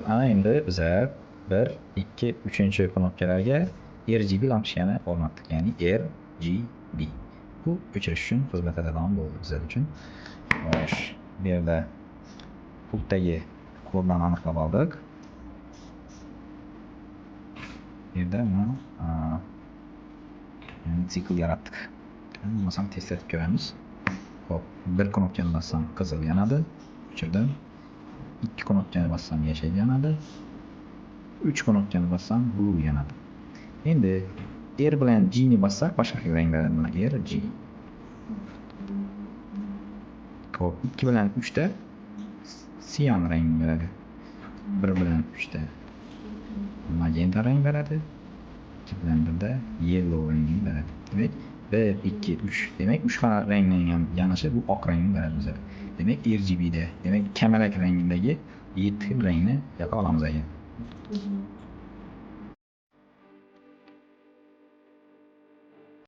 Ana endi bizlar 1, 2, 3-chi knopkalarga RGB lampochkani o'rnatdik, ya'ni RGB. Bu o'chirish uchun xizmat etadigan bo'ldi bizlar uchun. Xo'sh, bu yerda pultdagi kodlarni aniqlab oldik. Bu yerda mana sikl yaratdik. Masalan, test etib ko'ramiz. Xo'p, bir knopkani bassam qizil yanadi, o'chirdim. 2 knopkani bassam yashil yanadi. 3 knopkani bassam blue yanadi. Endi R bilan G ni bassak boshqa xil rang beradi. Mana R, G. Xo'p, 2 bilan 3 da siyan rang beradi. 1 bilan 3 da magenta rang beradi. 2 bilan 1 da yellow rang beradi. Demak, 1, 2, 3. Demak, 3 xil rangning ham yanishi bu oq rangni beradi bizga. Demak, RGB da, demak, kamalak rangidagi 7 xil rangni yoqa olamiz ekan.